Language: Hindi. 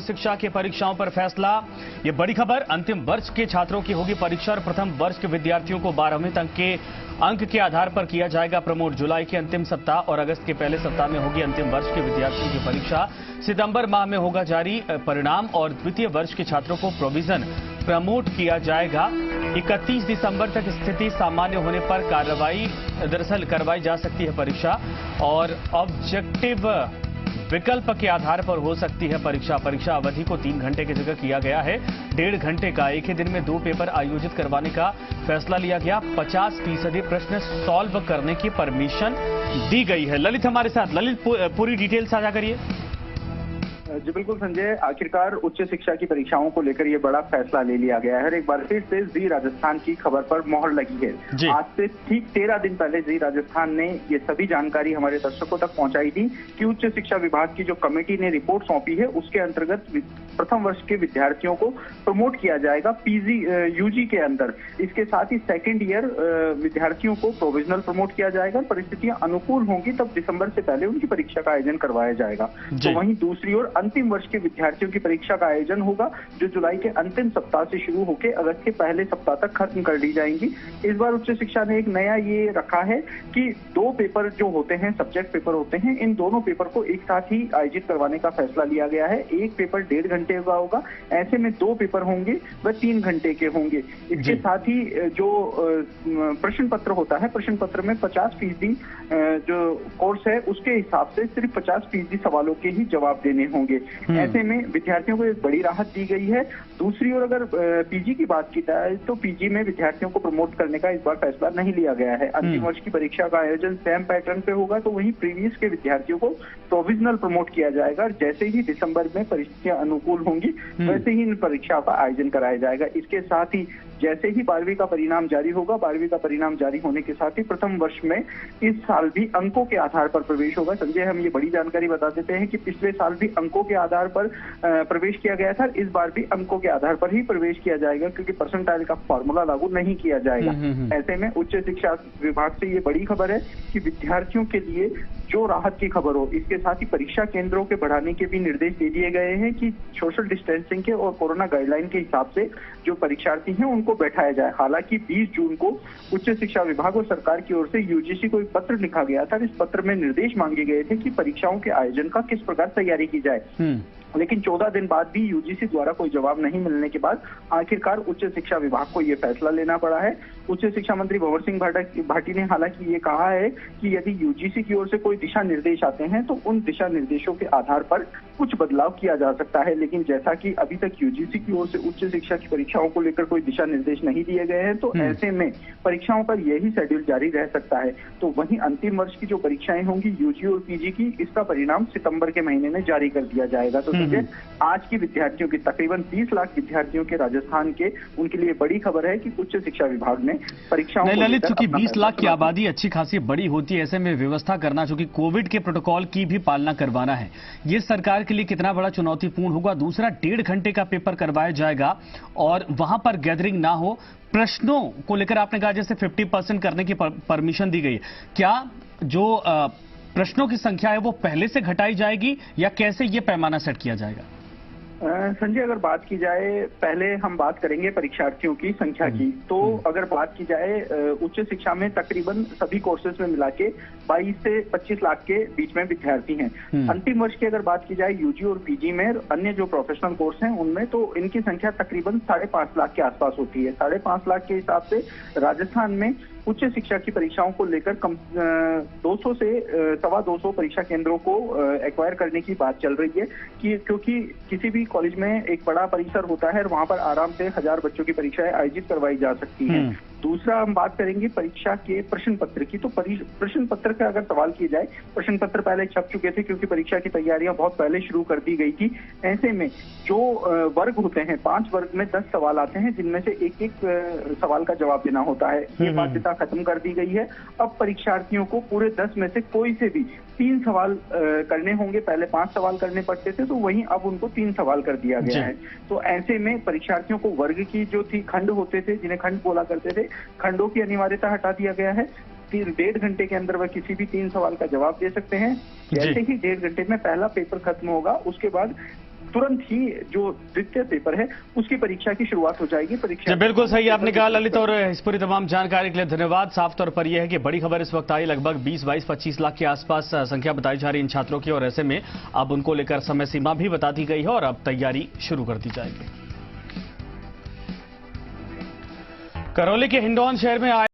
शिक्षा की परीक्षाओं पर फैसला। ये बड़ी खबर, अंतिम वर्ष के छात्रों की होगी परीक्षा और प्रथम वर्ष के विद्यार्थियों को 12वीं तक के अंक के आधार पर किया जाएगा प्रमोट। जुलाई के अंतिम सप्ताह और अगस्त के पहले सप्ताह में होगी अंतिम वर्ष के विद्यार्थियों की परीक्षा। सितंबर माह में होगा जारी परिणाम और द्वितीय वर्ष के छात्रों को प्रोविजन प्रमोट किया जाएगा। 31 दिसंबर तक स्थिति सामान्य होने पर करवाई जा सकती है परीक्षा और ऑब्जेक्टिव विकल्प के आधार पर हो सकती है परीक्षा। परीक्षा अवधि को 3 घंटे की जगह किया गया है 1.5 घंटे का। एक ही दिन में 2 पेपर आयोजित करवाने का फैसला लिया गया। 50% प्रश्न सॉल्व करने की परमिशन दी गई है। ललित हमारे साथ। ललित, पूरी डिटेल साझा करिए। जी बिल्कुल संजय, आखिरकार उच्च शिक्षा की परीक्षाओं को लेकर ये बड़ा फैसला ले लिया गया है और एक बार फिर से जी राजस्थान की खबर पर मोहर लगी है। आज से ठीक 13 दिन पहले जी राजस्थान ने ये सभी जानकारी हमारे दर्शकों तक पहुंचाई थी कि उच्च शिक्षा विभाग की जो कमेटी ने रिपोर्ट सौंपी है उसके अंतर्गत प्रथम वर्ष के विद्यार्थियों को प्रमोट किया जाएगा यूजी के अंदर। इसके साथ ही सेकेंड ईयर विद्यार्थियों को प्रोविजनल प्रमोट किया जाएगा। परिस्थितियां अनुकूल होंगी तब दिसंबर से पहले उनकी परीक्षा का आयोजन करवाया जाएगा। तो वहीं दूसरी ओर अंतिम वर्ष के विद्यार्थियों की परीक्षा का आयोजन होगा जो जुलाई के अंतिम सप्ताह से शुरू होकर अगस्त के पहले सप्ताह तक खत्म कर दी जाएंगी। इस बार उच्च शिक्षा ने एक नया ये रखा है कि 2 पेपर जो होते हैं, सब्जेक्ट पेपर होते हैं, इन दोनों पेपर को एक साथ ही आयोजित करवाने का फैसला लिया गया है। एक पेपर 1.5 घंटे का होगा, ऐसे में 2 पेपर होंगे वह 3 घंटे के होंगे। इसके साथ ही जो प्रश्न पत्र होता है, प्रश्न पत्र में 50% जो कोर्स है उसके हिसाब से सिर्फ 50% सवालों के ही जवाब देने होंगे। ऐसे में विद्यार्थियों को एक बड़ी राहत दी गई है। दूसरी ओर अगर पीजी की बात की जाए तो पीजी में विद्यार्थियों को प्रमोट करने का इस बार फैसला नहीं लिया गया है। अंतिम वर्ष की परीक्षा का आयोजन सेम पैटर्न पे होगा तो वहीं प्रीवियस के विद्यार्थियों को प्रोविजनल प्रमोट किया जाएगा। जैसे ही दिसंबर में परिस्थितियां अनुकूल होंगी वैसे ही इन परीक्षा का आयोजन कराया जाएगा। इसके साथ ही जैसे ही 12वीं का परिणाम जारी होगा, 12वीं का परिणाम जारी होने के साथ ही प्रथम वर्ष में इस साल भी अंकों के आधार पर प्रवेश होगा। संजय, हम ये बड़ी जानकारी बता देते हैं कि पिछले साल भी अंकों के आधार पर प्रवेश किया गया था। इस बार भी अंकों के आधार पर ही प्रवेश किया जाएगा क्योंकि परसेंटाइल का फॉर्मूला लागू नहीं किया जाएगा। ऐसे में उच्च शिक्षा विभाग से ये बड़ी खबर है कि विद्यार्थियों के लिए जो राहत की खबर हो, इसके साथ ही परीक्षा केंद्रों के बढ़ाने के भी निर्देश दे दिए गए हैं कि सोशल डिस्टेंसिंग के और कोरोना गाइडलाइन के हिसाब से जो परीक्षार्थी हैं उनको बैठाया जाए। हालांकि 20 जून को उच्च शिक्षा विभाग और सरकार की ओर से यूजीसी को एक पत्र लिखा गया था। इस पत्र में निर्देश मांगे गए थे कि परीक्षाओं के आयोजन का किस प्रकार तैयारी की जाए। लेकिन 14 दिन बाद भी यूजीसी द्वारा कोई जवाब नहीं मिलने के बाद आखिरकार उच्च शिक्षा विभाग को यह फैसला लेना पड़ा है। उच्च शिक्षा मंत्री भंवर सिंह भाटी ने हालांकि ये कहा है कि यदि यूजीसी की ओर से कोई दिशा निर्देश आते हैं तो उन दिशा निर्देशों के आधार पर कुछ बदलाव किया जा सकता है। लेकिन जैसा कि अभी तक यूजीसी की ओर से उच्च शिक्षा की परीक्षाओं को लेकर कोई दिशा निर्देश नहीं दिए गए हैं तो ऐसे में परीक्षाओं का यही शेड्यूल जारी रह सकता है। तो वहीं अंतिम वर्ष की जो परीक्षाएं होंगी यूजी और पीजी की, इसका परिणाम सितंबर के महीने में जारी कर दिया जाएगा। तो आज की विद्यार्थियों की तकरीबन 30 लाख विद्यार्थियों के राजस्थान के, उनके लिए बड़ी खबर है कि उच्च शिक्षा विभाग ने परीक्षाओं नहीं ललित, चूंकि 20 लाख की आबादी अच्छी खासी बड़ी होती है, ऐसे में व्यवस्था करना, चूंकि कोविड के प्रोटोकॉल की भी पालना करवाना है, ये सरकार के लिए कितना बड़ा चुनौतीपूर्ण होगा। दूसरा, 1.5 घंटे का पेपर करवाया जाएगा और वहां पर गैदरिंग ना हो। प्रश्नों को लेकर आपने कहा जैसे 50% करने की परमिशन दी गई है, क्या जो प्रश्नों की संख्या है वो पहले से घटाई जाएगी या कैसे ये पैमाना सेट किया जाएगा? संजय, अगर बात की जाए, पहले हम बात करेंगे परीक्षार्थियों की संख्या की। तो अगर बात की जाए उच्च शिक्षा में तकरीबन सभी कोर्सेज में मिला के 22 से 25 लाख के बीच में विद्यार्थी हैं। अंतिम वर्ष की अगर बात की जाए यूजी और पीजी में, अन्य जो प्रोफेशनल कोर्स हैं उनमें, तो इनकी संख्या तकरीबन 5.5 लाख के आसपास होती है। 5.5 लाख के हिसाब से राजस्थान में उच्च शिक्षा की परीक्षाओं को लेकर 200 से 225 परीक्षा केंद्रों को एक्वायर करने की बात चल रही है कि क्योंकि किसी भी कॉलेज में एक बड़ा परिसर होता है और वहां पर आराम से 1000 बच्चों की परीक्षाएं आयोजित करवाई जा सकती हैं। दूसरा, हम बात करेंगे परीक्षा के प्रश्न पत्र की। तो प्रश्न पत्र का अगर सवाल किया जाए, प्रश्न पत्र पहले छप चुके थे क्योंकि परीक्षा की तैयारियां बहुत पहले शुरू कर दी गई थी। ऐसे में जो वर्ग होते हैं, 5 वर्ग में 10 सवाल आते हैं जिनमें से एक सवाल का जवाब देना होता है। ये बाध्यता खत्म कर दी गई है। अब परीक्षार्थियों को पूरे 10 में से कोई से भी 3 सवाल करने होंगे। पहले 5 सवाल करने पड़ते थे, तो वहीं अब उनको 3 सवाल कर दिया गया है। तो ऐसे में परीक्षार्थियों को वर्ग की जो थी, खंड होते थे जिन्हें खंड बोला करते थे, खंडों की अनिवार्यता हटा दिया गया है। 1.5 घंटे के अंदर वह किसी भी 3 सवाल का जवाब दे सकते हैं। जैसे ही 1.5 घंटे में पहला पेपर खत्म होगा उसके बाद तुरंत ही जो द्वितीय पेपर है उसकी परीक्षा की शुरुआत हो जाएगी। परीक्षा बिल्कुल सही आपने कहा ललित, और इस पूरी तमाम जानकारी के लिए धन्यवाद। साफ तौर पर यह है कि बड़ी खबर इस वक्त आई, लगभग 20-22-25 लाख के आसपास संख्या बताई जा रही इन छात्रों की, और ऐसे में अब उनको लेकर समय सीमा भी बता दी गई है और अब तैयारी शुरू कर दी जाएगी। करौली के हिंडौन शहर में आए